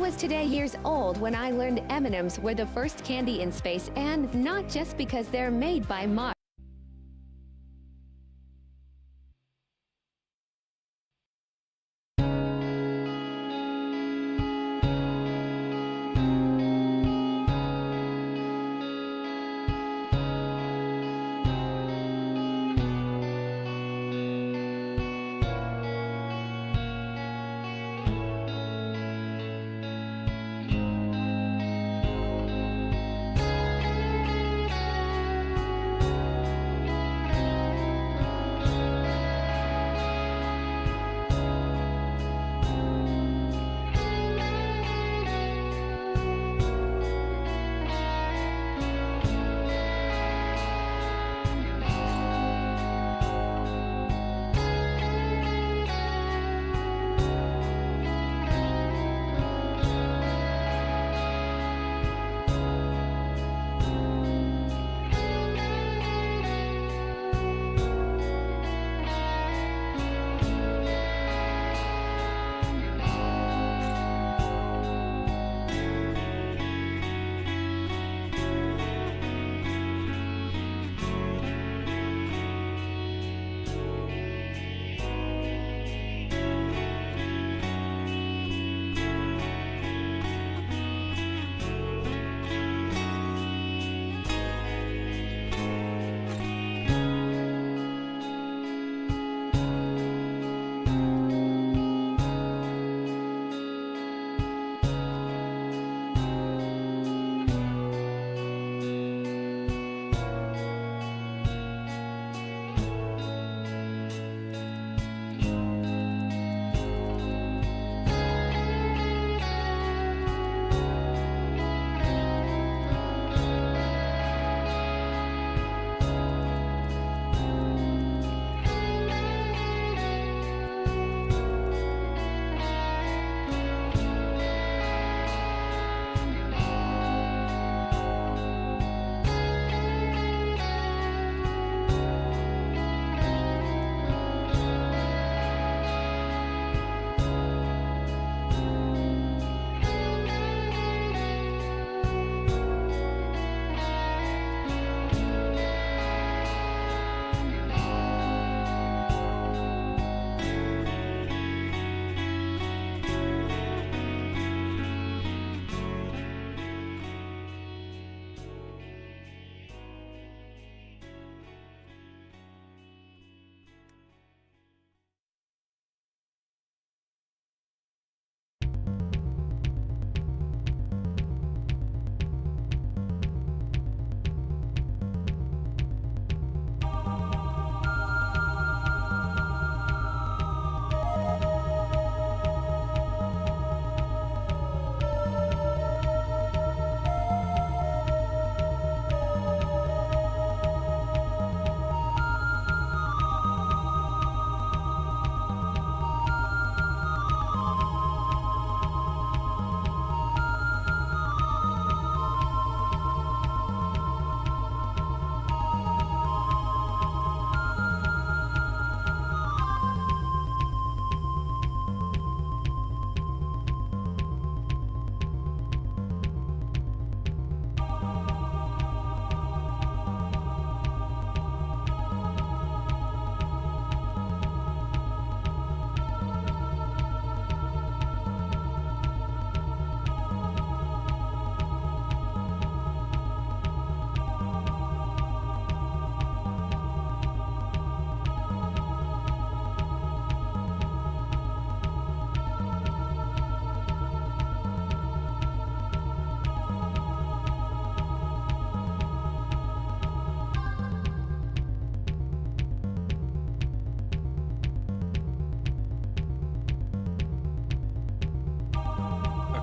was today years old when I learned M&Ms were the first candy in space, and not just because they're made by Mars.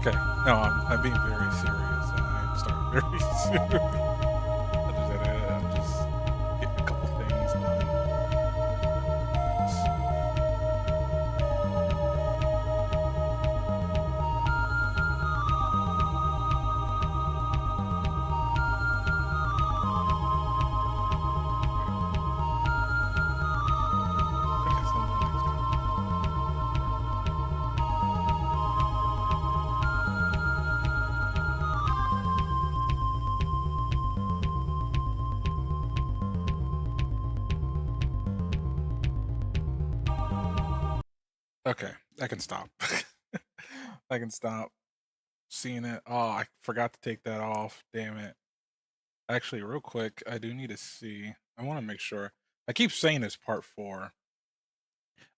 Okay. No, I'm being very serious. I'm starting very soon. I'm just getting a couple things done. Okay, I can stop. I can stop seeing it. Oh, I forgot to take that off. Damn it. Actually, real quick, I do need to see. I want to make sure. I keep saying it's part 4.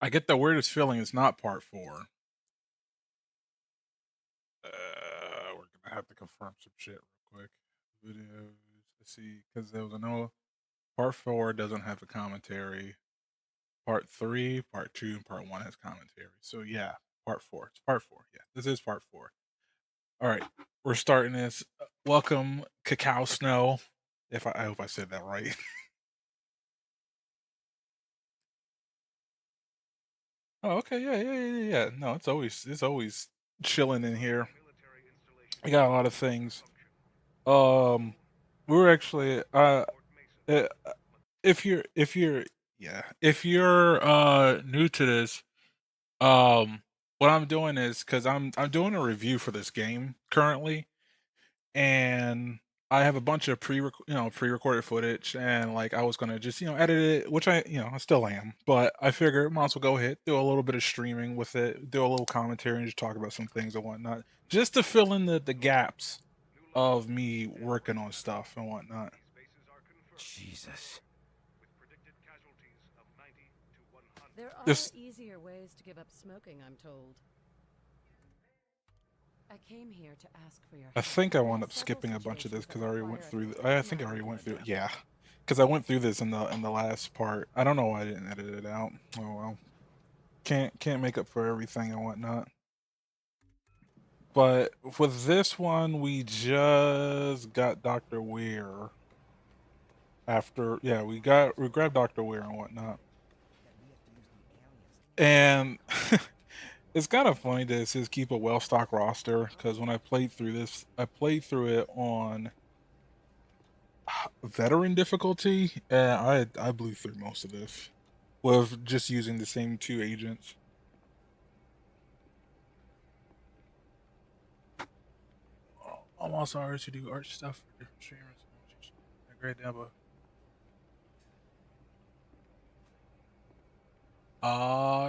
I get the weirdest feeling it's not part 4. We're gonna have to confirm some shit real quick. Videos. Let's see, because there was a no. Part 4 doesn't have a commentary. Part 3, part 2, and part 1 has commentary. So yeah, part 4. It's part 4. Yeah, this is part 4. All right, we're starting this. Welcome, Cacao Snow. I hope I said that right. Oh, okay, yeah. No, it's always chilling in here. We got a lot of things. We were actually uh if you're new to this, what I'm doing is because I'm doing a review for this game currently, and I have a bunch of pre-recorded footage, and like I was gonna just edit it, which I still am, but I figured might as well go ahead, do a little bit of streaming with it, do a little commentary, and just talk about some things and whatnot, just to fill in the gaps of me working on stuff and whatnot. Jesus. There are This easier ways to give up smoking, I'm told. I came here to ask for your I help. think I wound have up several skipping a bunch of this situations because that I already went require through. a I think I already went through. blood Yeah, because I went through this in the last part. I don't know why I didn't edit it out. Oh well, can't make up for everything and whatnot. But with this one, we just got Dr. Weir. After we grabbed Dr. Weir and whatnot, and it's kind of funny that it says keep a well-stocked roster because when I played through this, I played through it on veteran difficulty, and I blew through most of this with just using the same 2 agents. I'm also already to do art stuff for different streamers. A great demo.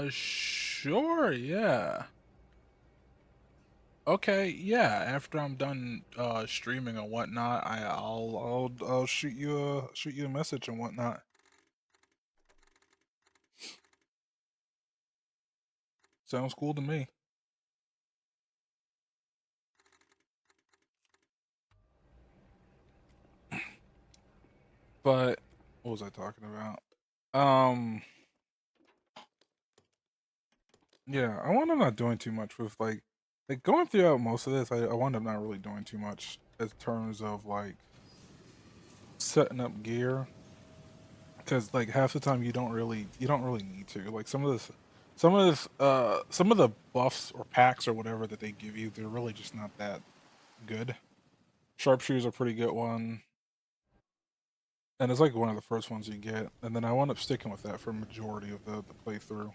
Sure, yeah. Okay, yeah. After I'm done streaming and whatnot, I'll shoot you a message and whatnot. Sounds cool to me. But what was I talking about? Yeah, I wound up not doing too much with like going throughout most of this. I wound up not really doing too much in terms of like setting up gear because like half the time you don't really need to. Like some of the buffs or packs or whatever that they give you, they're really just not that good. Sharpshooter's a pretty good one, and it's like one of the first ones you get. And then I wound up sticking with that for a majority of the playthrough.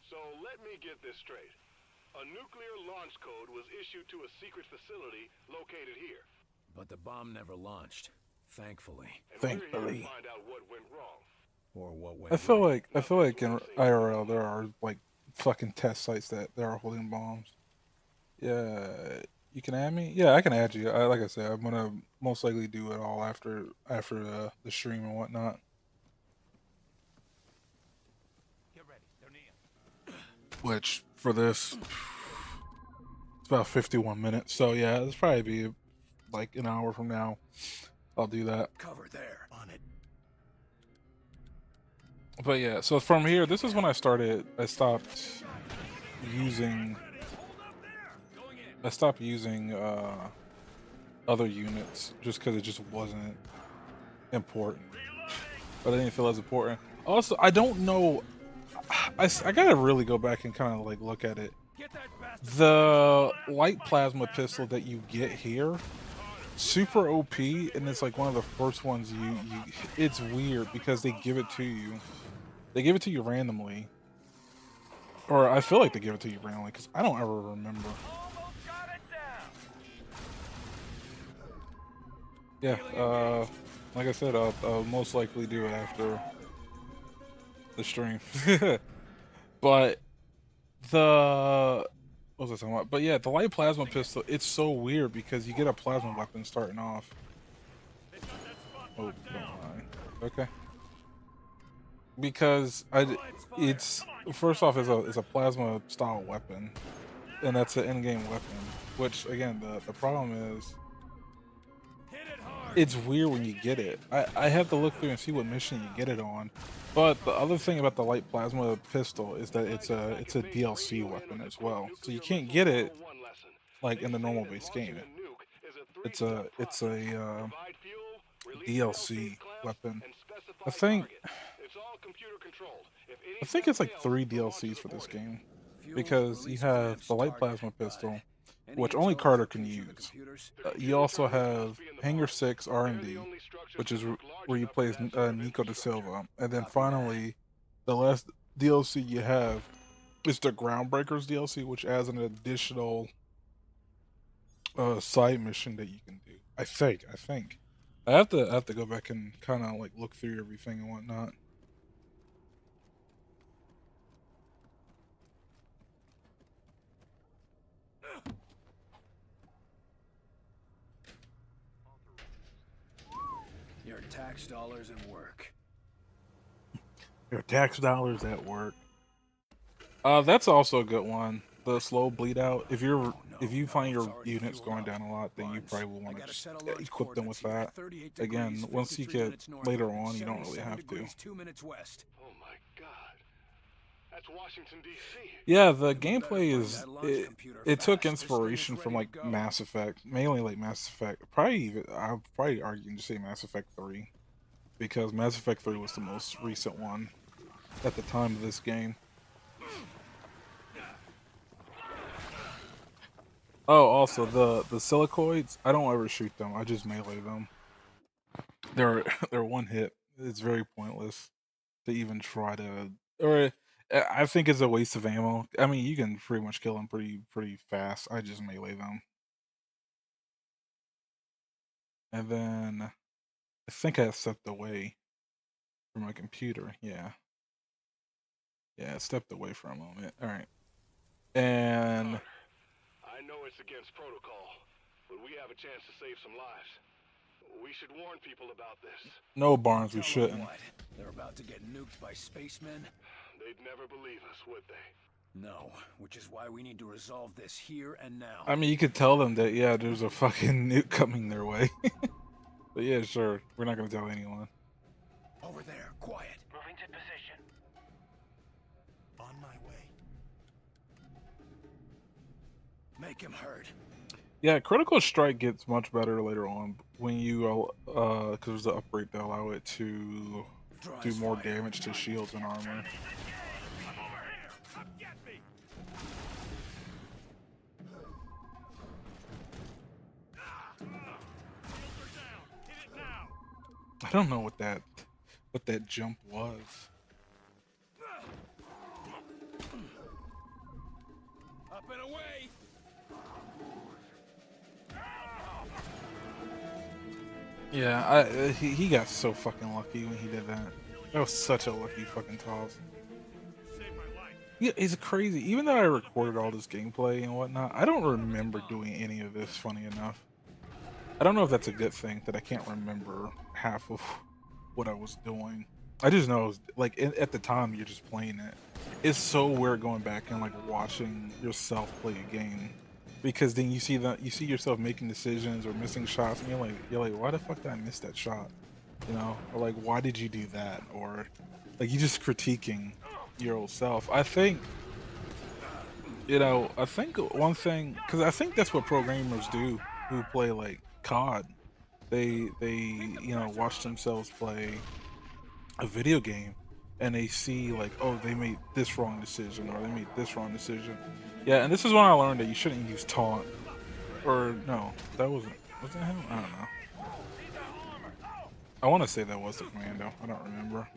So let me get this straight. A nuclear launch code was issued to a secret facility located here. But the bomb never launched, thankfully. And we're here to Thankfully. find out what went wrong. Or what went I feel right. like in IRL there are like fucking test sites that they are holding bombs. Yeah, you can add me. Yeah, I can add you. Like I said, I'm gonna most likely do it all after the stream and whatnot. Get ready. They're near. Which for this, it's about 51 minutes. So yeah, it's probably be like an hour from now. I'll do that. Cover there. On it. But yeah, so from here, this is when I stopped using. I stopped using other units just because it just wasn't important. But I didn't feel as important. Also, I don't know. I gotta really go back and kind of like look at it. The light plasma pistol that you get here, super OP, and it's like one of the first ones you. It's weird because they give it to you. They give it to you randomly, or I feel like they give it to you randomly because I don't ever remember. Yeah, like I said, I'll most likely do it the stream. But the what was I talking about? But yeah, the light plasma pistol, it's so weird because you get a plasma weapon starting off. Oh, don't mind. Okay. Because it's first off is a plasma style weapon, and that's an in-game weapon. Which again, the problem is, it's weird when you get it. I have to look through and see what mission you get it on. But the other thing about the light plasma pistol is that it's a DLC weapon as well. So you can't get it like in the normal base game. It's a DLC weapon. I think it's like 3 DLCs for this game, because you have the light plasma pistol, which only Carter can use. You also have Hangar 6 R&D, which is where you play as Nico da Silva, and then finally, the last DLC you have is the Groundbreakers DLC, which adds an additional side mission that you can do. I think. I have to go back and kind of like look through everything and whatnot. Your tax dollars at work. Your tax dollars at work. That's also a good one. The slow bleed out. If you find your units going down a lot, then you probably will want to just equip them with that. Again, once you get later on, you don't really have to. Oh my God. That's Washington, D.C. Yeah, the gameplay is it took inspiration from like Mass Effect, mainly like Mass Effect. I'll probably argue to say Mass Effect 3, because Mass Effect 3 was the most recent one at the time of this game. Oh, also the silicoids, I don't ever shoot them. I just melee them. They're one hit. It's very pointless to even try to, or I think it's a waste of ammo. I mean, you can pretty much kill them pretty fast. I just melee them. And then I think I stepped away from my computer. Yeah. Yeah, I stepped away for a moment. All right. And I know it's against protocol, but we have a chance to save some lives. We should warn people about this. no, Barnes, we Tell 'em shouldn't. what? They're about to get nuked by spacemen? They'd never believe us, would they? No, which is why we need to resolve this here and now. I mean, you could tell them that, yeah, there's a fucking nuke coming their way. But yeah, sure. We're not gonna tell anyone. Over there, quiet. Moving to position. On my way. Make him heard. Yeah, Critical Strike gets much better later on when you, because there's the upgrade to allow it to do more damage to shields and armor. I don't know what that jump was. Up and away. Yeah, he got so fucking lucky when he did that. That was such a lucky fucking toss. Yeah, it's crazy. Even though I recorded all this gameplay and whatnot, I don't remember doing any of this, funny enough. I don't know if that's a good thing, that I can't remember half of what I was doing. I just know, like, at the time, you're just playing it. It's so weird going back and, like, watching yourself play a game. Because then you see yourself making decisions or missing shots, and you're like, why the fuck did I miss that shot? You know? Or, like, why did you do that? Or, like, you just critiquing your old self. I think, you know, one thing, because I think that's what programmers do who play, like, COD. They you know, watch themselves play a video game and they see like, oh, they made this wrong decision or they made this wrong decision. Yeah, and this is when I learned that you shouldn't use taunt. Or no, that wasn't him? I don't know. I want to say that was the commando. I don't remember.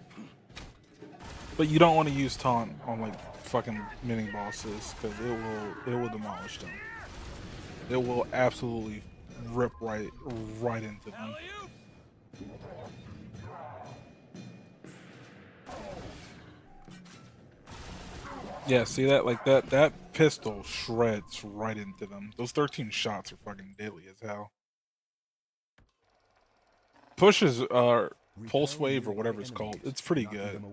But you don't want to use taunt on like fucking mini bosses, because it will demolish them. It will absolutely rip right into them. Yeah, see that? Like that pistol shreds right into them. Those 13 shots are fucking deadly as hell. Pushes pulse wave or whatever it's called. It's pretty good.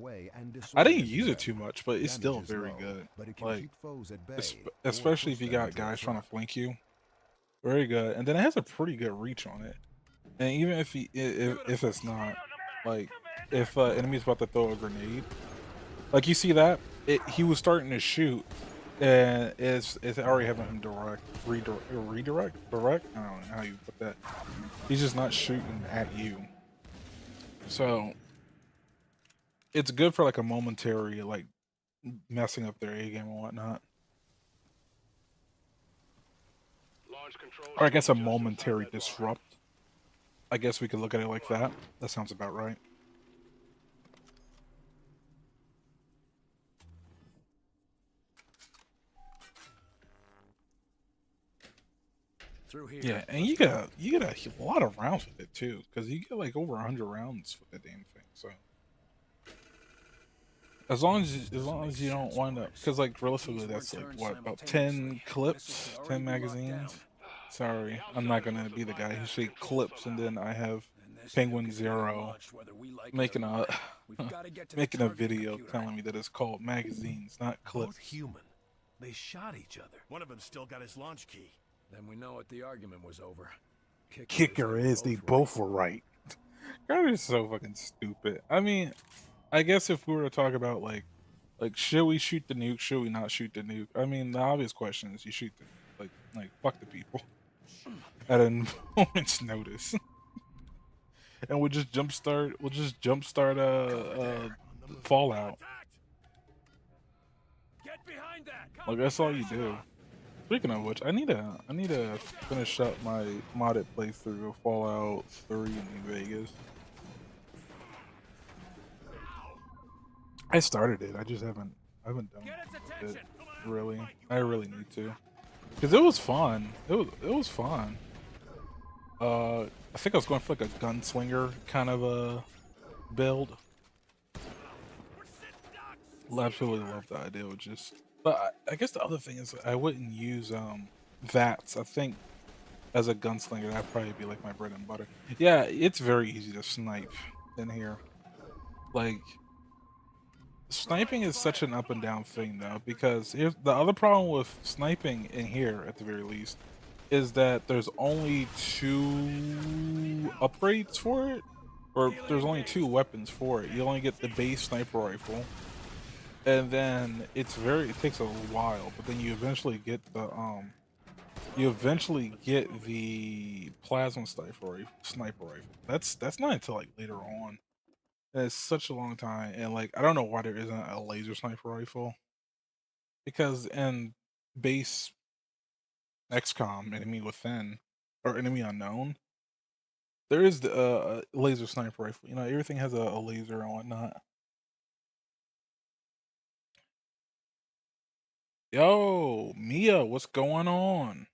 I didn't use it too much, but it's still very good. Like, especially if you got guys trying to flank you, very good. And then it has a pretty good reach on it. And even if it's not, like, if enemy's about to throw a grenade, like you see that he was starting to shoot, and it's already having him redirect. I don't know how you put that. He's just not shooting at you. So it's good for like a momentary like messing up their A game and whatnot. Or I guess a momentary disrupt. I guess we could look at it like that. That sounds about right. Through here. Yeah, and you get a lot of rounds with it too, because you get like over 100 rounds with the damn thing. So as long as you don't wind up, because like realistically that's like what, about 10 clips, 10 magazines. Sorry, I'm not gonna be the guy who say clips and then I have Penguin Zero making a making a video telling me that it's called magazines, not clips. Both human. They shot each other. One of them still got his launch key. Then we know what the argument was over. Kicker is they both were right. God is so fucking stupid. I mean, I guess if we were to talk about like should we shoot the nuke, should we not shoot the nuke? I mean, the obvious question is you shoot the like fuck the people at a moment's notice. And we'll just jumpstart Fallout. Like that's all you do. Speaking of which, I need to finish up my modded playthrough of Fallout 3 in New Vegas. I started it. I just haven't done it really. I really need to, because it was fun. It was fun. I think I was going for like a gunslinger kind of a build. Absolutely love the idea of just. But I guess the other thing is I wouldn't use VATS. I think as a gunslinger that'd probably be like my bread and butter. Yeah, it's very easy to snipe in here. Like sniping is such an up and down thing though, because the other problem with sniping in here at the very least is that there's only 2 upgrades for it, or there's only 2 weapons for it. You only get the base sniper rifle. And then it takes a while, but then you eventually get the plasma sniper rifle. That's not until like later on. And it's such a long time, and like I don't know why there isn't a laser sniper rifle. Because in base XCOM, Enemy Within, or Enemy Unknown, there is the laser sniper rifle. You know, everything has a laser and whatnot. Yo, Mia, what's going on?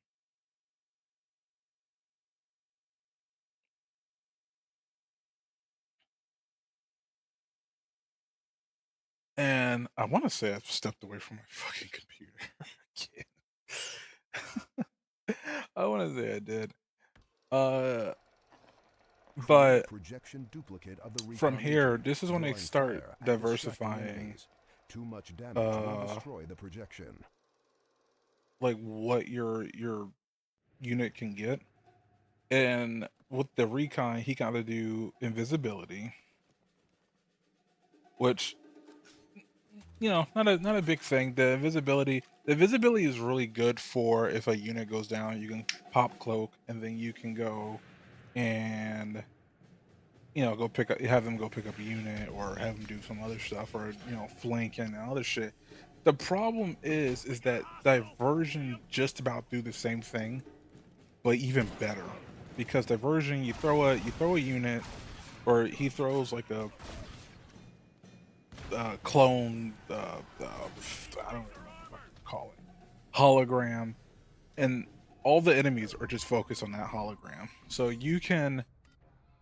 And I want to say I've stepped away from my fucking computer again. I want to say I did. But projection duplicate of the from here, recon this is when they drawing start fire and diversifying. distracting enemies. Too much damage will destroy the projection. Like what your unit can get, and with the recon, he got to do invisibility, which you know, not a big thing. The invisibility is really good for if a unit goes down, you can pop cloak, and then you can go and go have them go pick up a unit, or have them do some other stuff, or flanking and other shit. The problem is that diversion just about do the same thing, but even better, because diversion, you throw a unit, or he throws like a clone, I don't know what to call it, hologram, and all the enemies are just focused on that hologram. So you can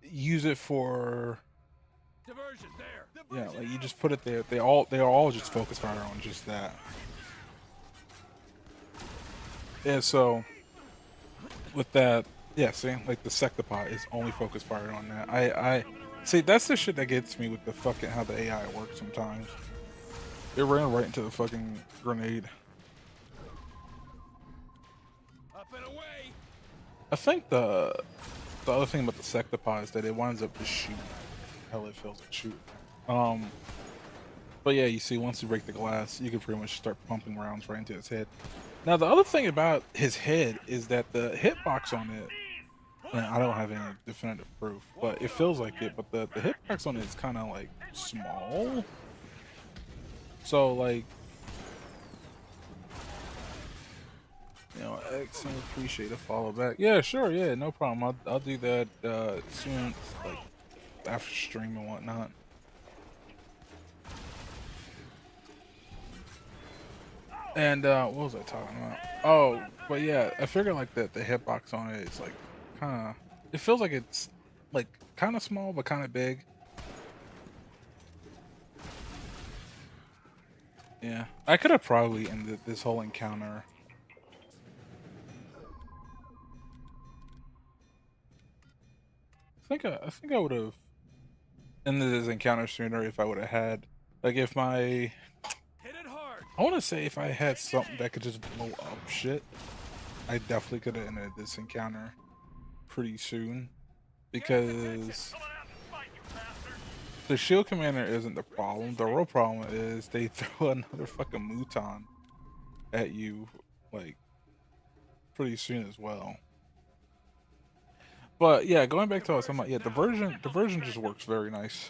use it for Diversion there. like you just put it there. They are all just focus fire on just that. Yeah, so with that, yeah, see, like the sectopod is only focus fire on that. I see that's the shit that gets me with the fucking how the AI works sometimes. It ran right into the fucking grenade. Up and away. I think the other thing about the sectopod is that it winds up just shooting. Hell, it feels like shooting. But yeah, you see, once you break the glass, you can pretty much start pumping rounds right into his head. Now, the other thing about his head is that the hitbox on it, and I don't have any definitive proof, but it feels like it, but the hitbox on it is kind of like small. So, like, you know, X, I appreciate a follow back. Yeah, sure, yeah, no problem. I'll do that soon, like, after stream and whatnot. And what was I talking about? Oh, but yeah, I figure like that the hitbox on it is like kind of. It feels like it's like kind of small but kind of big. Yeah, I could have probably ended this whole encounter. I think I would have ended this encounter sooner if I would have had like if my. Hit it hard. I want to say if I had something that could just blow up shit, I definitely could have ended this encounter pretty soon because the shield commander isn't the problem. The real problem is they throw another fucking Muton at you like pretty soon as well. But yeah, going back to what I was talking about, yeah, the version just works very nice.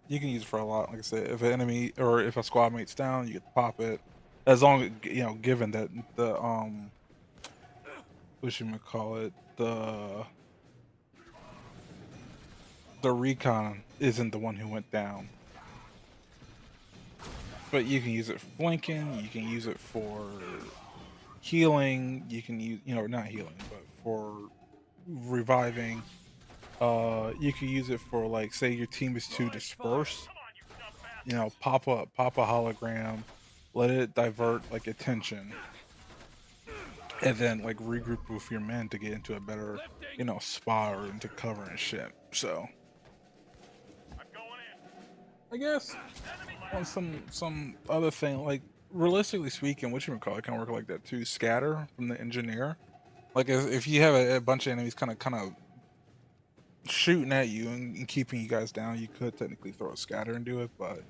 You can use it for a lot. Like I said, if an enemy or if a squad mate's down, you can pop it. As long as you know, given that the what should we call it, the recon isn't the one who went down. But you can use it for flanking, you can use it for healing, you can use, you know, not healing, but for reviving. You can use it for like, say your team is too dispersed, you know, pop a hologram, let it divert like attention, and then like regroup with your men to get into a better, you know, spot or into cover and shit. So I guess on some other thing, like realistically speaking, what you would call it, kind of work like that too. Scatter from the engineer, like if you have a bunch of enemies kind of shooting at you and keeping you guys down, you could technically throw a scatter and do it. But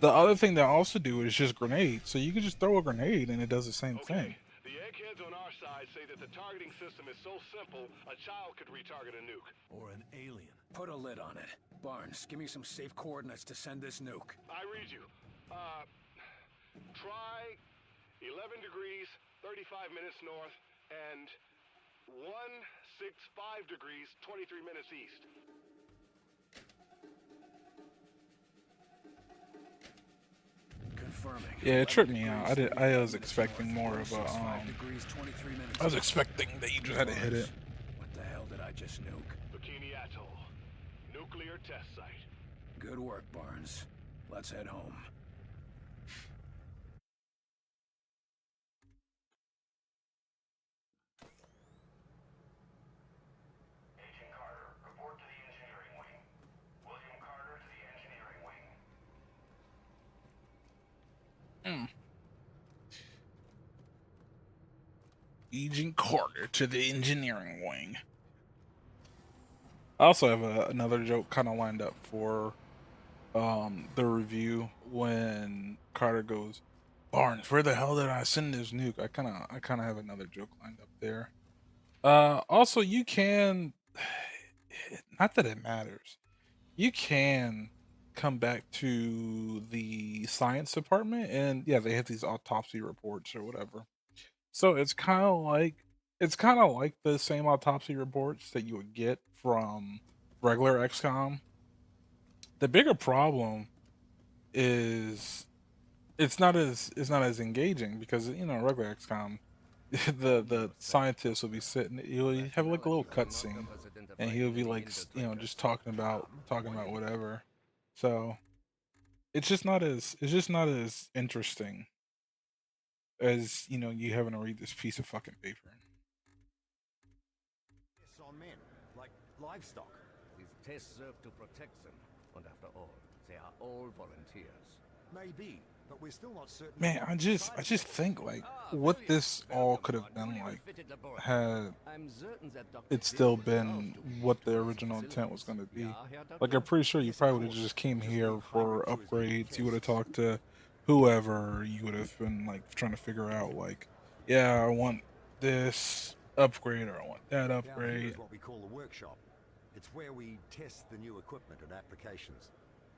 the other thing they also do is just grenade, so you can just throw a grenade and it does the same thing. The eggheads on our side say that the targeting system is so simple, a child could retarget a nuke. Or an alien. Put a lid on it. Barnes, give me some safe coordinates to send this nuke. I read you. Try 11 degrees, 35 minutes north, and 165 degrees, 23 minutes east. Confirming. Yeah, it tripped me out. I was expecting more of a 23 minutes. I was expecting that you just had to hit it. What the hell did I just nuke? Bikini Atoll. Nuclear test site. Good work, Barnes. Let's head home. Agent Carter, report to the engineering wing. William Carter to the engineering wing. Agent Carter to the engineering wing. I also have another joke kind of lined up for the review when Carter goes, Barnes, where the hell did I send this nuke? I kind of have another joke lined up there. Also, you can, not that it matters, you can come back to the science department and yeah, they have these autopsy reports or whatever. So it's kind of like the same autopsy reports that you would get from regular XCOM. The bigger problem is it's not as engaging because you know regular XCOM, the scientist will be sitting, he'll have like a little cutscene, and he'll be like you know just talking about whatever. So it's just not as interesting as you know, you having to read this piece of fucking paper. Tests on men, like livestock. These tests serve to protect them, and after all, they are all volunteers. Maybe, but we're still not certain. Man, I just think like what this all could have been like had I'm certain that Dr. it still been what the original intent was going to be. Like I'm pretty sure you probably would have just came here for upgrades. You would have talked to whoever. You would have been like trying to figure out like, yeah, I want this upgrade or I want that Down here upgrade. is what we call the workshop. It's where we test the new equipment and applications.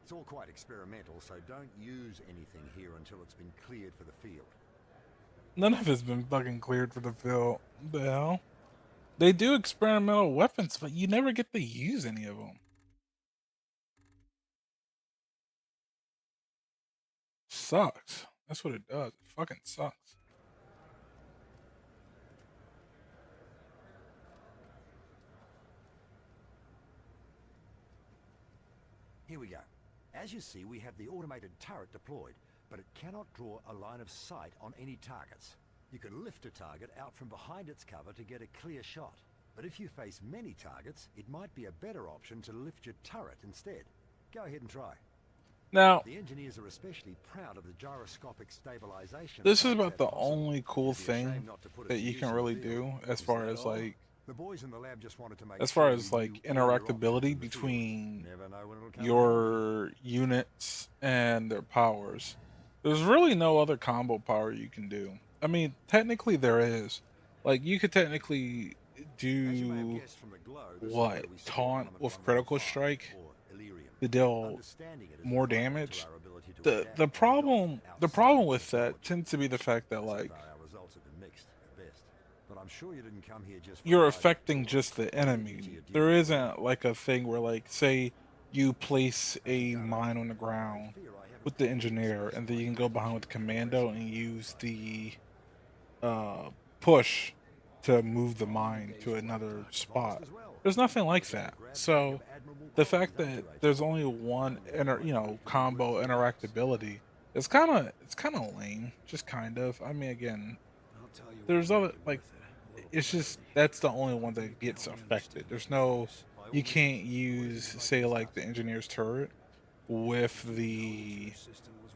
It's all quite experimental, so don't use anything here until it's been cleared for the field. None of it's been fucking cleared for the field. What the hell? They do experimental weapons, but you never get to use any of them. Sucks. That's what it does. It fucking sucks. Here we go. As you see, we have the automated turret deployed, but it cannot draw a line of sight on any targets. You can lift a target out from behind its cover to get a clear shot. But if you face many targets, it might be a better option to lift your turret instead. Go ahead and try. Now, The engineers are especially proud of the gyroscopic stabilization. this is of about that the possum. only cool It'd be a shame thing not to put it that to you use can in the really field. do as far as like The boys in the lab just wanted to make as far sure as you like knew all your options interactability in the field. between Never know when it'll come your units and their powers. There's really no other combo power you can do. I mean, technically there is. Like you could technically As you may have do guessed from the glow, this is what? where we store Taunt element with 115, critical strike or Illyrium. to deal Understanding it is more vital to damage. our ability to The adapt the and problem adopt the outside problem with that technology. tends to be the fact that So like far, our results have been mixed at best. But I'm sure you didn't come here just for you're the affecting idea. just the To enemy. your There duty. isn't like a thing where like say you place a mine on the ground Fear I haven't with the taken you engineer seriously and then you can like go I behind should with the be commando impressing. and use the push to move the mine to another spot. There's nothing like that. So the fact that there's only one combo interactability it's kind of lame, just kind of. I mean, again, I'll tell you there's what, other make it like worth it. it's just that's the only one that gets affected. There's no you can't use say like the engineer's turret with the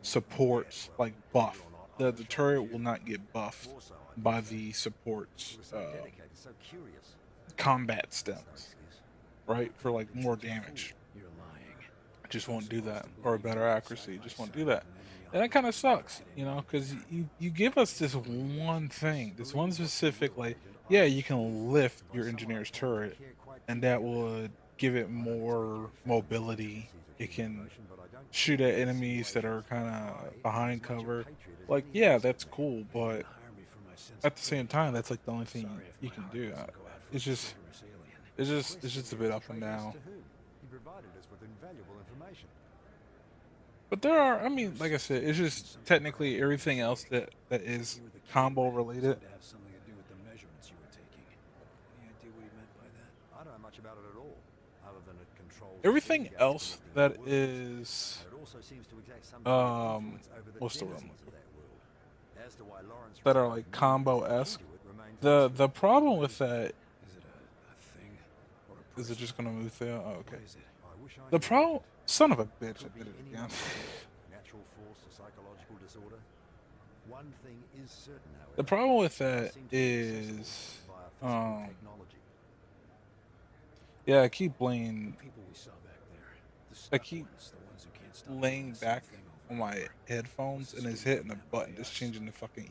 supports like buff. The turret will not get buffed by the supports You were so dedicated, so curious. combat No stems, excuse. right? For like more damage. You're lying. I just won't do that, or a better accuracy. Just won't do that, and that kind of sucks, you know, because you give us this one thing, this one specific like, yeah, you can lift your engineer's turret, and that would give it more mobility. It can shoot at enemies that are kind of behind cover. Like, yeah, that's cool, but Hire me for my sense at the same time, that's like the only thing Sorry if you my can heart do. doesn't go out for It's a just, traitorous alien. it's just a bit up and down. To whom? He provided us with invaluable information. But there are, I mean, like I said, it's just technically everything else that is You were the key combo man. It related. seemed to have something to do with the measurements you were taking. Any idea what he meant by that? I don't know much about it at all, other than it controls Everything the else connecting that worlds. is, And it also seems to exact some kind of influence over the what's the word I'm denizens of that world. As to why Lawrence that are Reed like moved combo-esque. into it remains The mystery. problem with that Is it a thing or a person? is it just gonna move there? Oh, okay. What is it? I wish I The knew. problem, son of a bitch, I Could be did it any again. number of things. Natural force or psychological disorder. One thing is certain, however. The problem with they that seem to be accessible is, via physical technology. yeah, I keep laying, People we saw back there. The I stuck keep ones, the ones who can't stop laying doing the same back thing on over and my over. headphones and it's hitting the button, just changing the fucking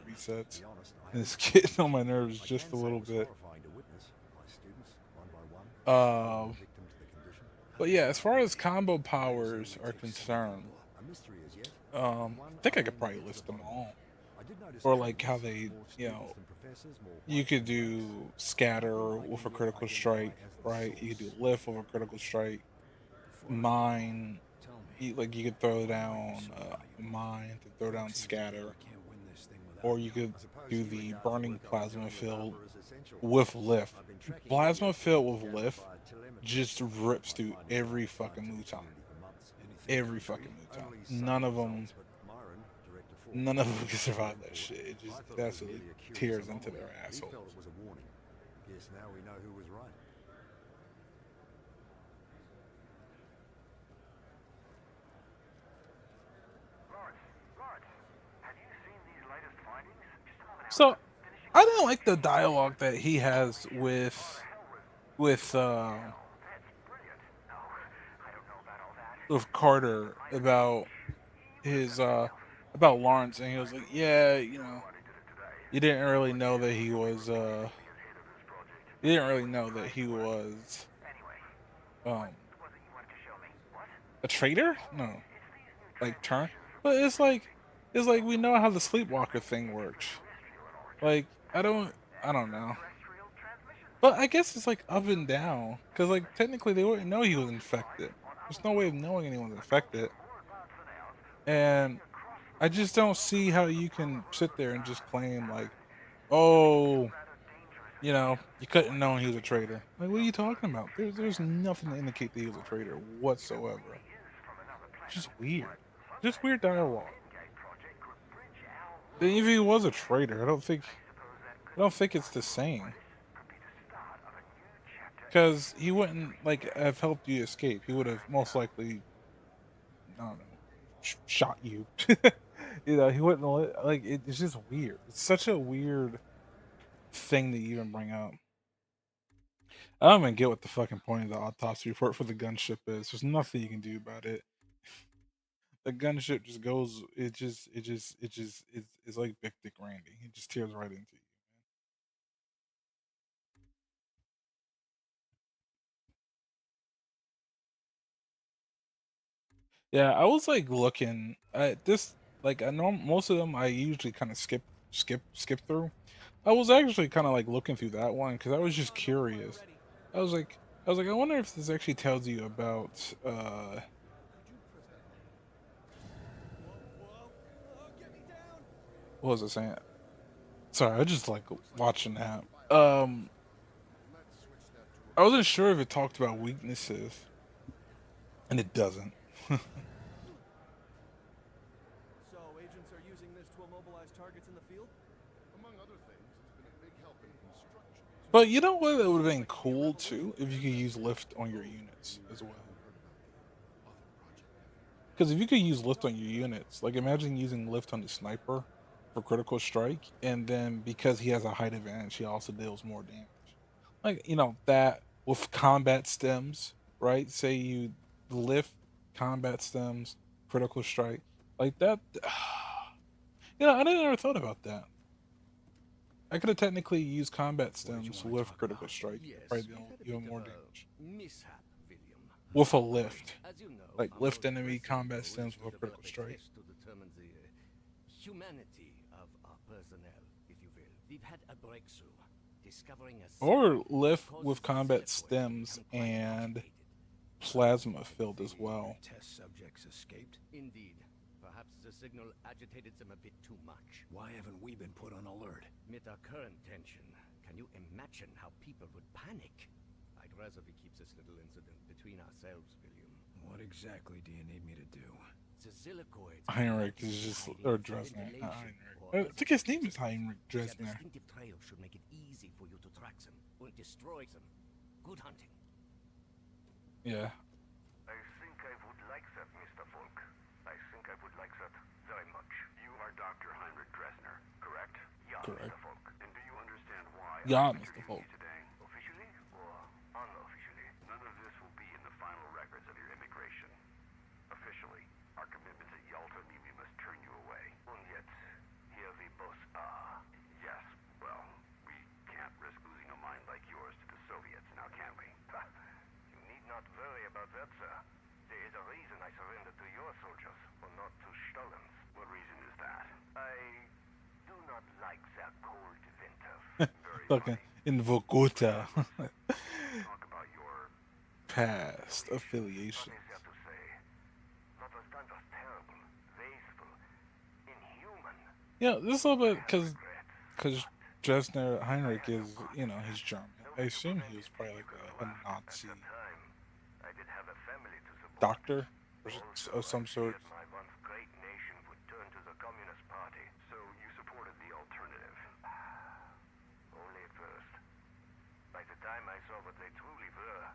resets, To be honest, I and it's haven't- getting on my nerves I just can a say it little was bit. horrifying to witness. My students, one by one, falling victim to the condition. But yeah, as far as combo powers are concerned, A mystery as yet. I think I could probably list them all. I did notice Or like trends, how they, more you know, students than professors, more you white could than do blacks. scatter with a critical strike, right? You could do lift with a critical strike, mine, Tell me. like you could throw down a mine to throw down scatter, I can't win this thing without or you could I suppose do in the regards to burning work I'm plasma doing field Alpha is essential. with lift. I've been tracking Plasma video field gathered with lift via telemetry just from rips my through findings every of fucking scientific Muton. community for months. Every fucking Muton. Only some None of them. results, but Myron, Director none of them can survive that shit. It just I thought it was absolutely merely a curious tears into anomaly. their He assholes. felt it was a warning. Guess now we know who was right. So I don't like the dialogue that he has with with Carter about his about Lawrence, and he was like, yeah, you know, you didn't really know that he was you didn't really know that he was um a traitor? No. Like turn. But it's like we know how the sleepwalker thing works. Like I don't know. But I guess it's like up and down cuz like technically they wouldn't know he was infected. There's no way of knowing anyone's infected. And I just don't see how you can sit there and just claim like, "Oh, you know, you couldn't know he was a traitor." Like, what are you talking about? There's nothing to indicate that he was a traitor whatsoever. Just weird. Just weird dialogue. Then if he was a traitor, I don't think it's the same. Because he wouldn't like have helped you escape. He would have most likely, I don't know, shot you. You know, he wouldn't like. It's just weird. It's such a weird thing to even bring up. I don't even get what the fucking point of the autopsy report for the gunship is. There's nothing you can do about it. The gunship just goes. It's like Big Dick Randy. He just tears right into you. Yeah, I was like looking at this. Like I know most of them, I usually kind of skip through. I was actually kind of like looking through that one because I was just curious. I was like, I wonder if this actually tells you about what was it saying? Sorry, I just like watching that. I wasn't sure if it talked about weaknesses, and it doesn't. So, agents are using this to immobilize targets in the field? Among other things, it's been a big help in construction. But you know what? That would have been cool too if you could use lift on your units as well. Because if you could use lift on your units, like imagine using lift on the sniper for critical strike, and then because he has a height advantage, he also deals more damage. Like you know that with combat stems, right? Say you lift combat stems, critical strike, like that. You know, I never thought about that. I could have technically used combat stems with critical strike, Yes, probably we've deal had a even bit more of damage a mishap, William. with a lift. As you know, Like our lift most enemy pressing combat goal is stems to with a critical develop a strike. test to determine the humanity of our personnel, if you will. We've had a breakthrough, discovering a Or signal lift that with causes combat the xyloid to stems become quite and agitated. plasma filled as well. Test subjects escaped? Indeed. Perhaps the signal agitated them a bit too much. Why haven't we been put on alert? With our current tension, can you imagine how people would panic? I'd rather we keep this little incident between ourselves, William. What exactly do you need me to do? The Zillicoids Heinrich is just, or Dresner, not Heinrich. I think his name is Heinrich Their Dresner. distinctive trail should make it easy for you to track them and destroy them. Good hunting. Yeah. I think I would like that, Mr. Folk. I think I would like that very much. You are Dr. Heinrich Dresner, correct? Yeah, Correct. Mr. Folk. And do you understand why Yeah, I Mr. introduced Folk. you today? Officially or unofficially? None of this will be in the final records of your immigration. Officially, our commitments at Yalta mean we must turn you away. And yet, here we both are. Yes, well, we can't risk losing a mind like yours to the Soviets, now can we? You need not worry about that, sir. There is a reason I surrendered to your soldiers, or not to Stalin's. What reason is that? I do not like their cold winter. Very Fucking funny. in Vogota. Talk about your Past affiliation. What is there to say? What was done was terrible, wasteful, inhuman. Yeah, this is a little bit because Dresner Heinrich is, you know, he's German. I assume he was probably like a Nazi Time, I did have a family to support. doctor or some sort. My once great nation would turn to the Communist Party. what they truly were,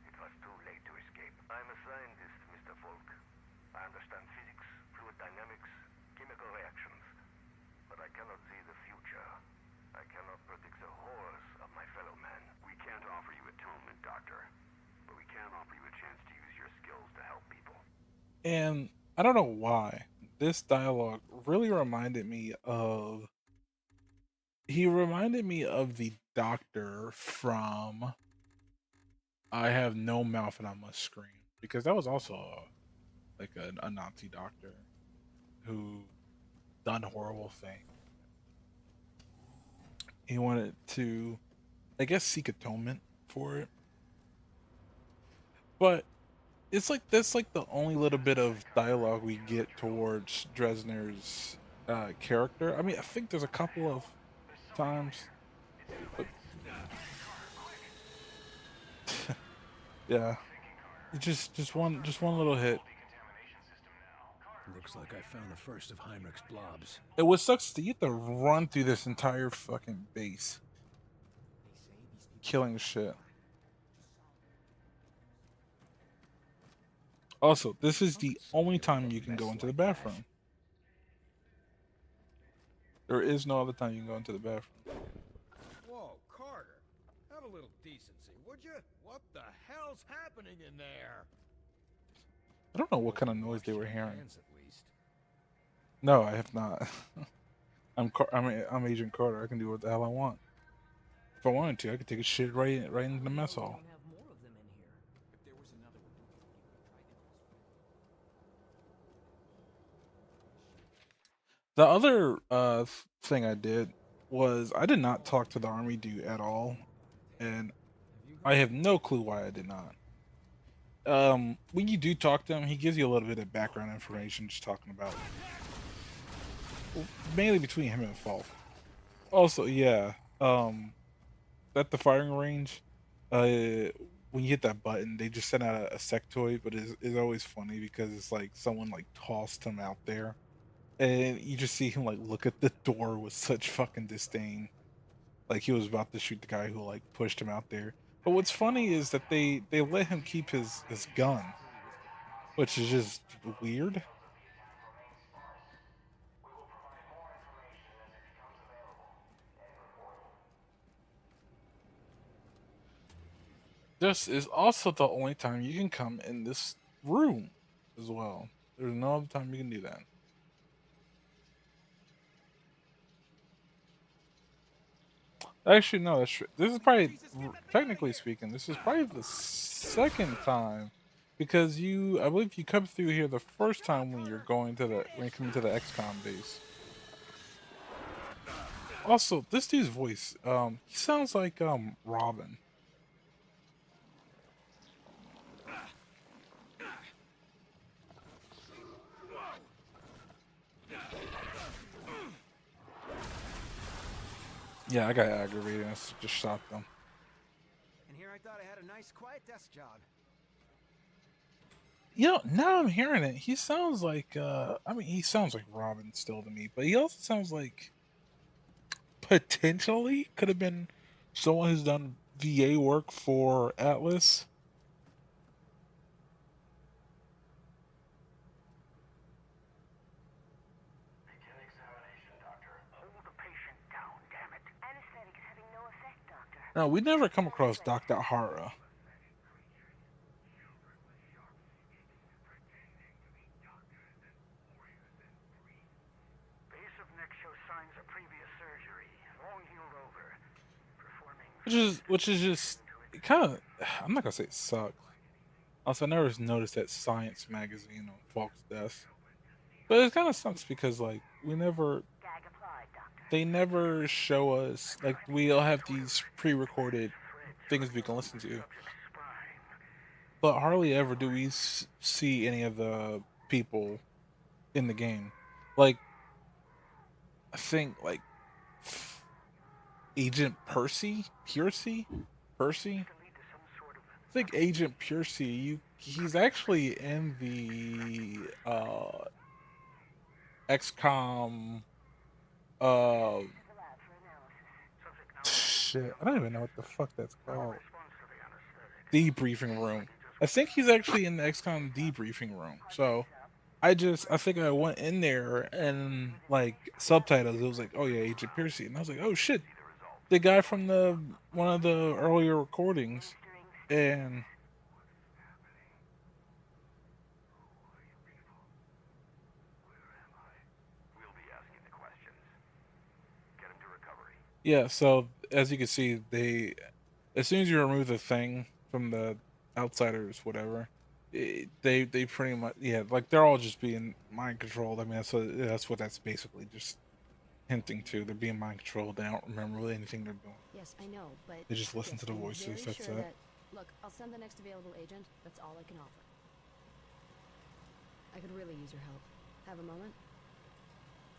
it was too late to escape. I'm a scientist, Mr. Folk. I understand physics, fluid dynamics, chemical reactions. But I cannot see the future. I cannot predict the horrors of my fellow man. We can't offer you atonement, Doctor. But we can offer you a chance to use your skills to help people. And I don't know why this dialogue really reminded me of. He reminded me of the doctor from I Have No Mouth and I Must Scream, because that was also like a Nazi doctor who done horrible things. He wanted to, I guess, seek atonement for it. But it's like that's like the only little bit of dialogue we get towards Dresner's character. I mean, I think there's a couple of times, but yeah, just one little hit. Looks like I found the first of Hymrik's blobs. It what sucks is that you have to run through this entire fucking base, killing shit. Also, this is the only time you can go into the bathroom. There is no other time you can go into the bathroom. Whoa, Carter. Have a little decency, would you? What the hell's happening in there? I don't know what kind of noise they were hearing. Hands at least. No, I have not. I'm Agent Carter. I can do what the hell I want. If I wanted to, I could take a shit right in the mess hall. The other thing I did was I did not talk to the army dude at all, and I have no clue why I did not. When you do talk to him, he gives you a little bit of background information, just talking about mainly between him and Falk. Also, yeah, at the firing range, when you hit that button, they just send out a sectoid, but it's always funny because it's like someone like tossed him out there. And you just see him like look at the door with such fucking disdain, like he was about to shoot the guy who like pushed him out there. But what's funny is that they let him keep his gun, which is just weird. This is also the only time you can come in this room as well. There's no other time you can do that. Actually, no, that's true. This is probably, technically speaking, this is probably the second time, because I believe you come through here the first time when you're going to when you come to the Xcom base. Also, this dude's voice, he sounds like Robin. Yeah, I got aggravated and just shot them. And here I thought I had a nice quiet desk job. You know, now I'm hearing it, he sounds like, I mean, he sounds like Robin still to me, but he also sounds like, potentially, could have been someone who's done VA work for Atlas. No, we never come across Dr. Hara. Base of neck shows signs of previous surgery. Long healed over. Performing. Which is just kind of, I'm not gonna say it sucks. Also, I never noticed that Science magazine on Falk's desk. But it kind of sucks because like they never show us, like, we'll have these pre-recorded things we can listen to, but hardly ever do we see any of the people in the game. Like, I think like Agent Percy. I think Agent Percy, he's actually in the Xcom. Shit, I don't even know what the fuck that's called. debriefing room. I think he's actually in the XCOM debriefing room. So I think I went in there and like subtitles. It was like, oh yeah, Agent Piercy, and I was like, oh shit, the guy from the one of the earlier recordings, and We'll be asking the questions. Get him to recovery. yeah. So as you can see, they as soon as you remove the thing from the outsiders, whatever, they pretty much yeah, like they're all just being mind controlled. I mean, that's what that's basically just hinting to. They're being mind controlled. They don't remember really anything they're doing. Yes, I know, but They just listen yes, to the I'm voices. very That's sure it. that, look, I'll send the next available agent. That's all I can offer. I could really use your help. Have a moment?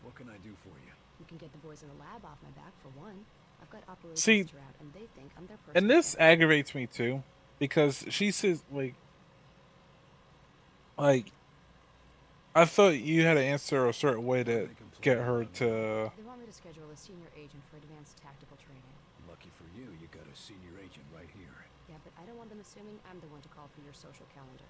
What can I do for you? You can get the boys in the lab off my back for one. I've got operations See, to route, and they think I'm their person. and this aggravates me too, because she says like I thought you had to answer a certain way to get her to. They want me to schedule a senior agent for advanced tactical training. Lucky for you, you got a senior agent right here. Yeah, but I don't want them assuming I'm the one to call for your social calendar.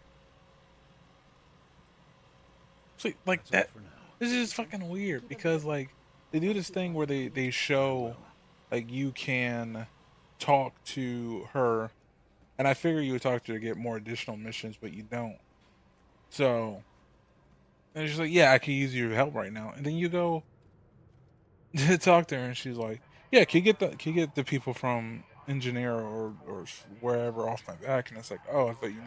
See, like That's all that. for now. This is fucking weird because like they do this thing where they show like you can talk to her, and I figure you would talk to her to get more additional missions, but you don't. So, and she's like, "Yeah, I could use your help right now," and then you go to talk to her, and she's like, "Yeah, can you get the people from engineer or wherever off my back?" And it's like, "Oh, I thought you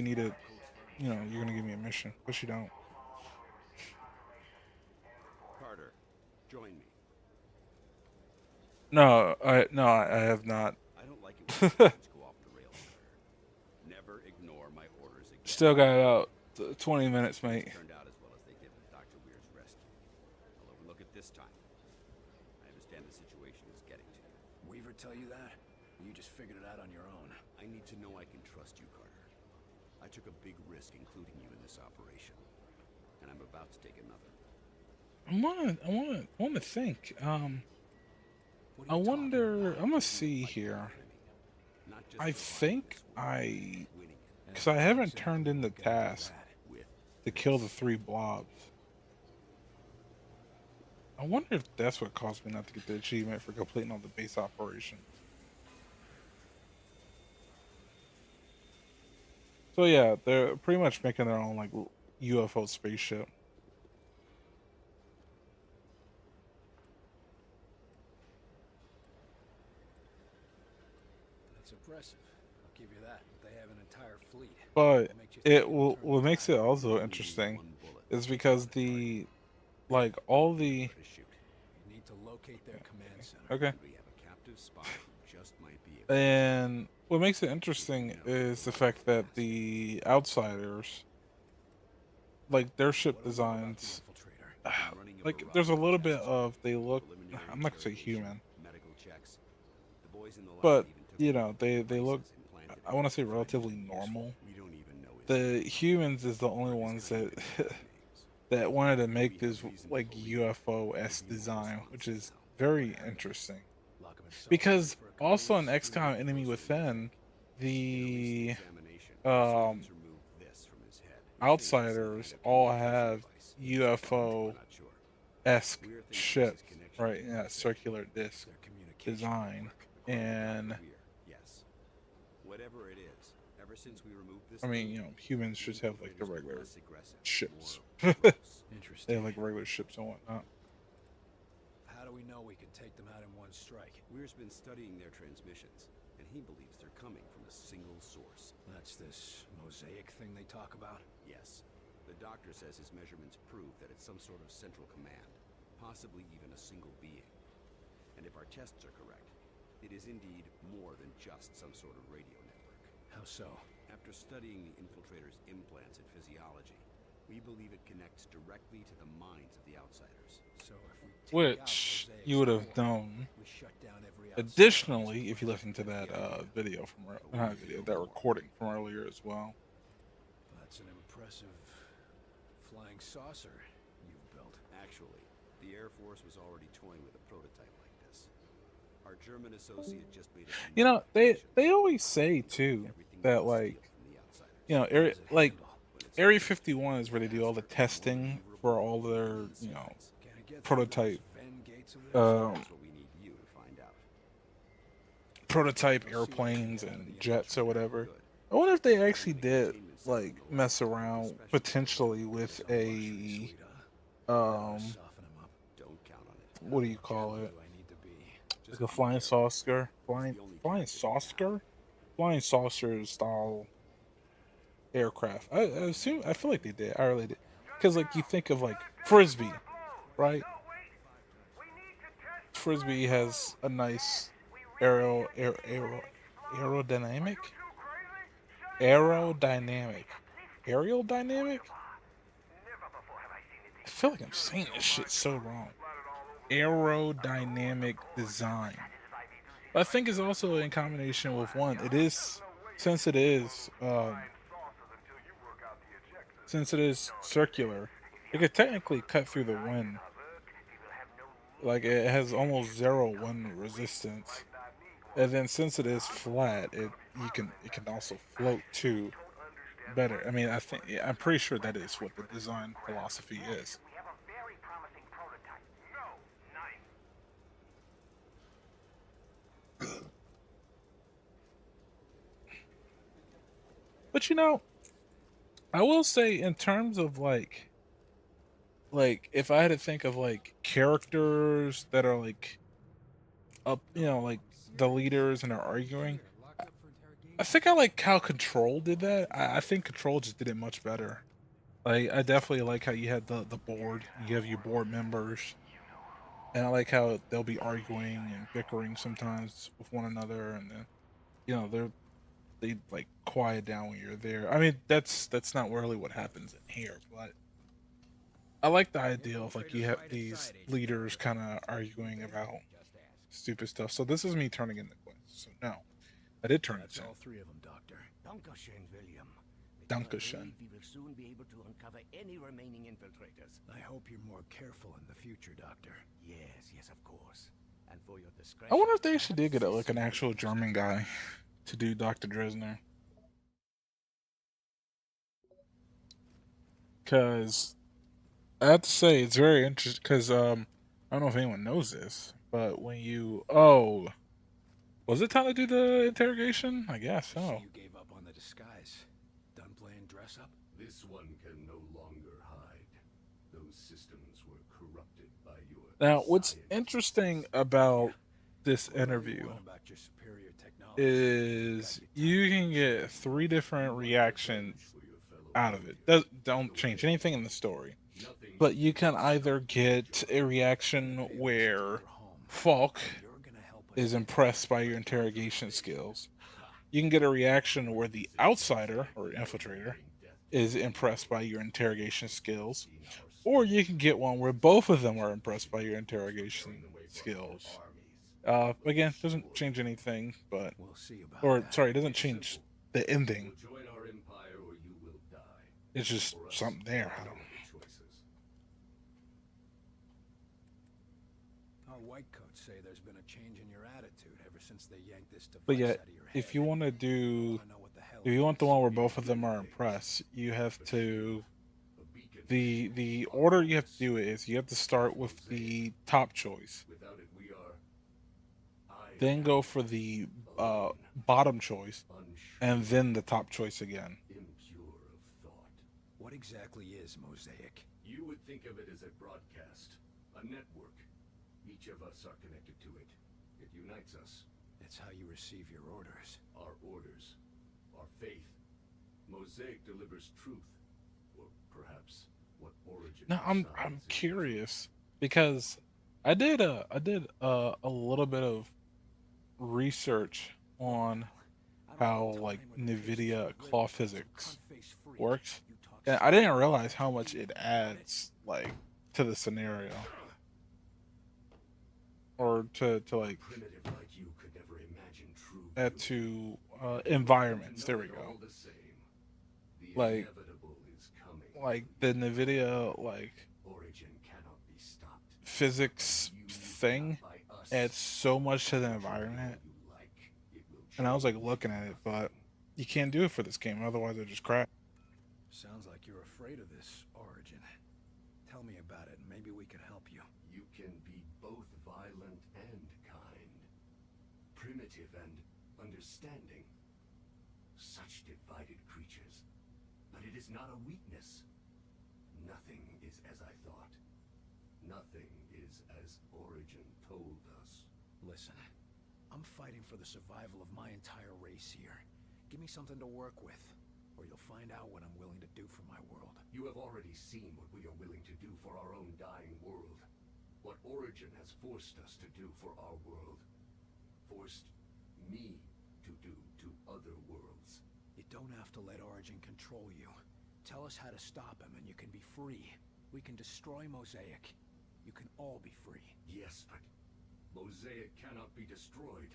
needed, you know, you're gonna give me a mission, but you don't." Carter, join me. No, I have not. I don't like it when things go off the rails, Carter. Never ignore my orders again. Still got about 20 minutes, mate. Turned out as well as they did with Dr. Weir's rescue. I'll overlook it this time. I understand the situation is getting to you. Weaver tell you that? You just figured it out on your own. I need to know I can trust you, Carter. I took a big risk including you in this operation, and I'm about to take another. I wanna think. I wonder. I'm gonna see here. I think because I haven't turned in the task to kill the 3 blobs. I wonder if that's what caused me not to get the achievement for completing all the base operations. So yeah, they're pretty much making their own like UFO spaceship. That's impressive. I'll give you that. They have an entire fleet. But what makes it also interesting is because the like all the You need to locate their command center. okay. We have a captive spy who just might be able And what makes it interesting is the fact that the outsiders, like their ship designs, like there's a little bit of they look. I'm not gonna say human, medical checks. The boys in the lab but even took you know they look. devices implanted I want to say relatively normal. we don't even know his The humans is the only ones that that wanted to make this like UFO-esque design, which is very interesting. Because also in XCOM Enemy Within, the outsiders all have UFO-esque ships, right? In that circular disc design, and yes. Whatever it is, ever since we removed this I mean, you know, humans just have like the regular less aggressive, ships. more They Interesting. have like regular ships and whatnot. How do we know we can take them out in one strike? Weir's been studying their transmissions, and he believes they're coming from a single source. That's this mosaic thing they talk about? Yes. The doctor says his measurements prove that it's some sort of central command, possibly even a single being. And if our tests are correct, it is indeed more than just some sort of radio network. How so? After studying the infiltrator's implants and physiology, we believe it connects directly to the minds of the outsiders. So if we take Which out you would have Mosaic's known. we shut down every outsider. Additionally, if you listen to that video from not video, that recording from earlier as well. That's an impressive flying saucer you've built. Actually, the Air Force was already toying with a prototype like this. Our German associate just made a You know, they always say too that like, you know, like Area 51 is where they do all the testing for all their, you know, prototype um prototype airplanes and jets or whatever. I wonder if they actually did like mess around potentially with a um what do you call it? Like a flying saucer style aircraft. I assume I feel like they did. I really did. Because like you think of like frisbee, right? Frisbee has a nice aerodynamic aerodynamic aerial dynamic. I feel like I'm saying this shit so wrong. Aerodynamic design. But I think it's also in combination with one. It is since it is circular, it could technically cut through the wind. Like it has almost zero wind resistance. And then since it is flat, it can also float too better. I mean, I'm pretty sure that is what the design philosophy is. But you know, I will say in terms of like if I had to think of like characters that are like up, you know, like the leaders and are arguing, I think I like how Control did that. I think Control just did it much better. Like I definitely like how you had the board. You have your board members, and I like how they'll be arguing and bickering sometimes with one another, and then you know they like quiet down when you're there. I mean that's not really what happens in here, but I like the idea of like you have these leaders kind of arguing about stupid stuff. So this is me turning in the quest. So no, I did turn it in. All three of them, Doctor. Dankeschön, William. Dankeschön. We will soon be able to uncover any remaining infiltrators. I hope you're more careful in the future, Doctor. Yes, of course. And for your discretion. I wonder if they actually did get like an actual German guy to do Dr. Dresner. Because I have to say it's very interesting. Because I don't know if anyone knows this, but when you was it time to do the interrogation? I guess so. You gave up on the disguise. Done playing dress up? This one can no longer hide. Those systems were corrupted by your Now, what's interesting about this interview is you can get 3 different reactions out of it. Don't change anything in the story. But you can either get a reaction where Falk is impressed by your interrogation skills. You can get a reaction where the outsider or infiltrator is impressed by your interrogation skills. Or you can get one where both of them are impressed by your interrogation skills. Again, doesn't change anything, but it doesn't change the ending. It's just something there. I don't know. Our white coats say there's been a change in your attitude ever since they yanked this device But yet, out of your head. if you want the one where both of them are impressed, you have to. The order you have to do it is you have to start with the top choice, then go for the bottom choice, and then the top choice again. What exactly is Mosaic? You would think of it as a broadcast, a network. Each of us are connected to it. It unites us. It's how you receive your orders. Our orders, our faith. Mosaic delivers truth, or perhaps what origin. Now I'm curious because I did a little bit of research on how like NVIDIA claw physics works, and I didn't realize how much it adds like to the scenario or to like add to environments. There we go. Like the NVIDIA like physics thing adds so much to the environment. And I was like looking at it, but you can't do it for this game, otherwise it just crash. Sounds like you're afraid of this, Origin. Tell me about it, and maybe we can help you. You can be both violent and kind. Primitive and understanding. Such divided creatures. But it is not a weakness. Nothing is as I thought. Nothing is as Origin told us. Listen, I'm fighting for the survival of my entire race here. Give me something to work with, or you'll find out what I'm willing to do for my world. You have already seen what we are willing to do for our own dying world. What Origin has forced us to do for our world. Forced me to do to other worlds. You don't have to let Origin control you. Tell us how to stop him and you can be free. We can destroy Mosaic. You can all be free. Yes, but Mosaic cannot be destroyed.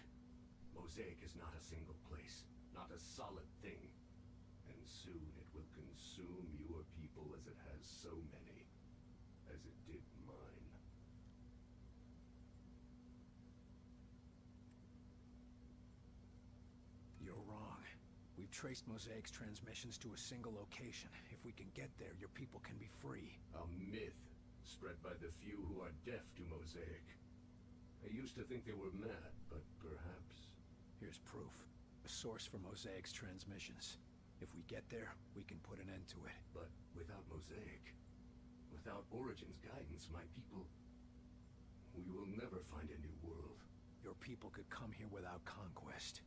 Mosaic is not a single place, not a solid thing. And soon it will consume your people as it has so many, as it did mine. You're wrong. We've traced Mosaic's transmissions to a single location. If we can get there, your people can be free. A myth spread by the few who are deaf to Mosaic. I used to think they were mad, but perhaps... Here's proof. A source for Mosaic's transmissions. If we get there, we can put an end to it. But without Mosaic, without Origin's guidance, my people... We will never find a new world. Your people could come here without conquest.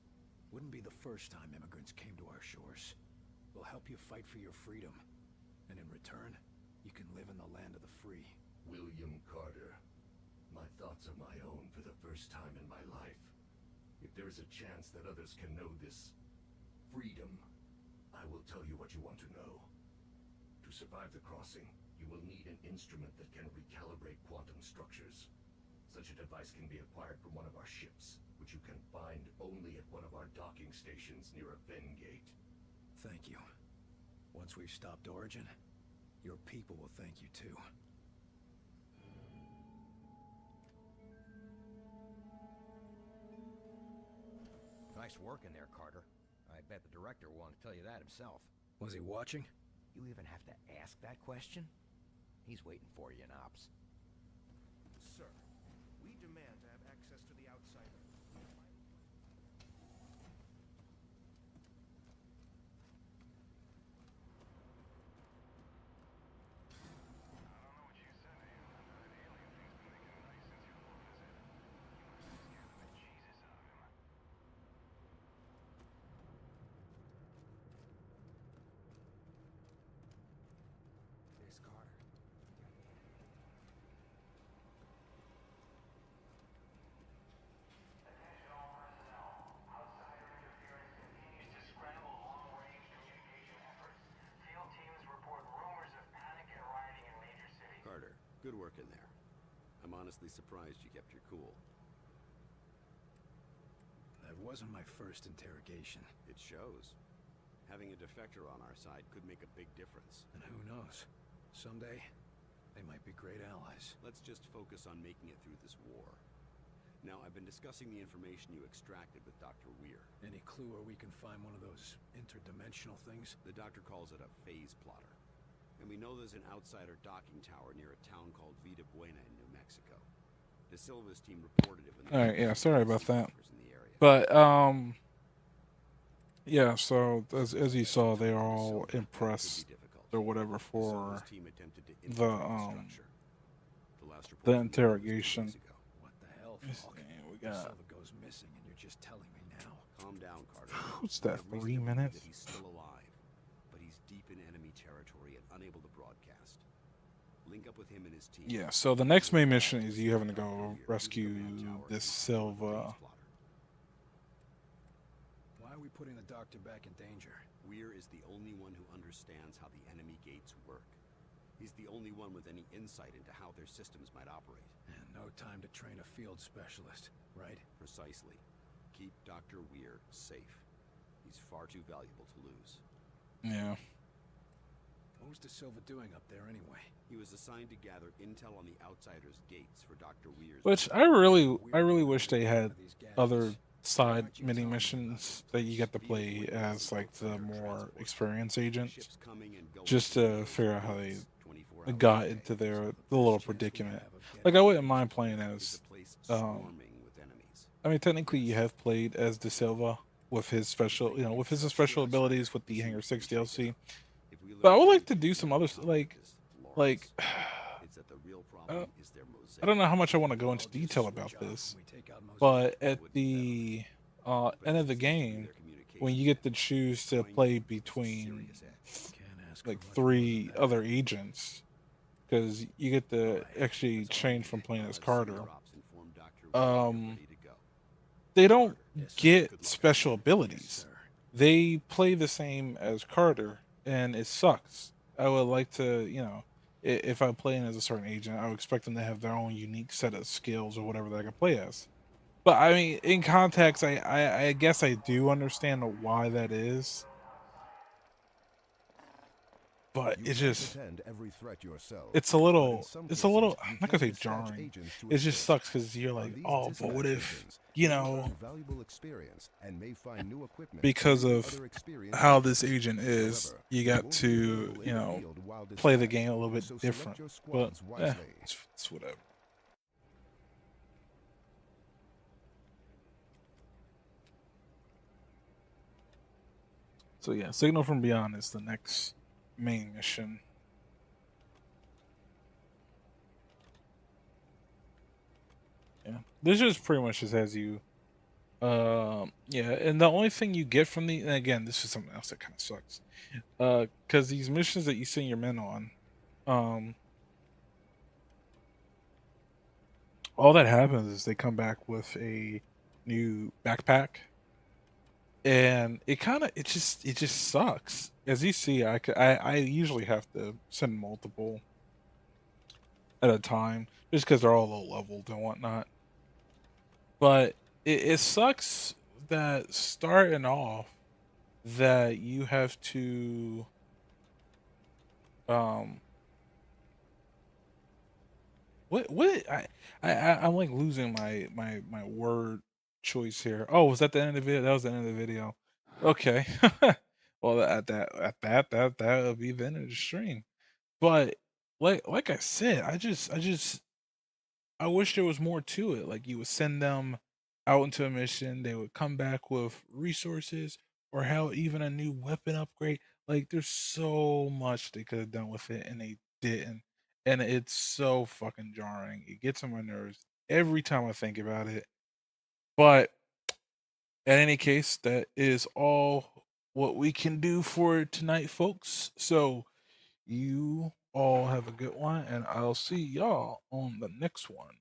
Wouldn't be the first time immigrants came to our shores. We'll help you fight for your freedom. And in return, you can live in the land of the free. William Carter. My thoughts are my own for the first time in my life. If there is a chance that others can know this freedom, I will tell you what you want to know. To survive the crossing, you will need an instrument that can recalibrate quantum structures. Such a device can be acquired from one of our ships, which you can find only at one of our docking stations near a Ven gate. Thank you. Once we've stopped Origin, your people will thank you too. Nice work in there, Carter. I bet the director will want to tell you that himself. Was he watching? You even have to ask that question? He's waiting for you in ops. Sir, we demand to have access to the outsider. It's Carter. Carter, good work in there. I'm honestly surprised you kept your cool. That wasn't my first interrogation. It shows. Having a defector on our side could make a big difference. And who knows? Someday, they might be great allies. Let's just focus on making it through this war. Now, I've been discussing the information you extracted with Dr. Weir. Any clue where we can find one of those interdimensional things? The doctor calls it a phase plotter. And we know there's an outsider docking tower near a town called Vida Buena in New Mexico. De Silva's team reported it when Alright, yeah, sorry about that. in the area. But yeah, so as you saw, they are all impressed or whatever for the interrogation. What the hell, Let's Falk? see, we got Silva goes missing and you're just telling me now. Calm down, Carter. what's that, We have 3 reason to believe minutes? that he's still alive, but he's deep in enemy territory and unable to broadcast. Link up with him and his team. Yeah, so the next main mission is you having to go rescue this Silva. Why are we putting the doctor back in danger? Weir is the only one who understands how the enemy gates work. He's the only one with any insight into how their systems might operate. And no time to train a field specialist, right? Precisely. Keep Dr. Weir safe. He's far too valuable to lose. Yeah. What was De Silva doing up there anyway? He was assigned to gather intel on the Outsiders' gates for Dr. Weir's... Which I really wish they had other side mini missions that you get to play as like the more experienced agent, just to figure out how they got into the little predicament. Like I wouldn't mind playing as, I mean technically you have played as De Silva with his special, with his special abilities with the Hangar 6 DLC, but I would like to do some other like. I don't know how much I want to go into detail about this, but at the end of the game, when you get to choose to play between like 3 other agents, because you get to actually change from playing as Carter, they don't get special abilities. They play the same as Carter, and it sucks. I would like to, if I'm playing as a certain agent, I would expect them to have their own unique set of skills or whatever that I can play as. But I mean, in context, I guess I do understand why that is. But it just, it's a little, I'm not gonna say jarring. It just sucks because you're like, oh, but what if, because of how this agent is, you got to, play the game a little bit different. But it's whatever. So yeah, Signal from Beyond is the next main mission. Yeah, this just pretty much just has you. Yeah, and the only thing you get from and again, this is something else that kind of sucks. Because these missions that you send your men on, all that happens is they come back with a new backpack, and it just sucks. As you see, I usually have to send multiple at a time just because they're all low leveled and whatnot. But it sucks that starting off that you have to I'm like losing my word choice here. Oh, was that the end of the video? That was the end of the video. Okay. Well, that would be the end of the stream. But like I said, I wish there was more to it. Like you would send them out into a mission, they would come back with resources or hell, even a new weapon upgrade. Like there's so much they could have done with it and they didn't. And it's so fucking jarring. It gets on my nerves every time I think about it. But in any case, that is all what we can do for tonight, folks. So you all have a good one, and I'll see y'all on the next one.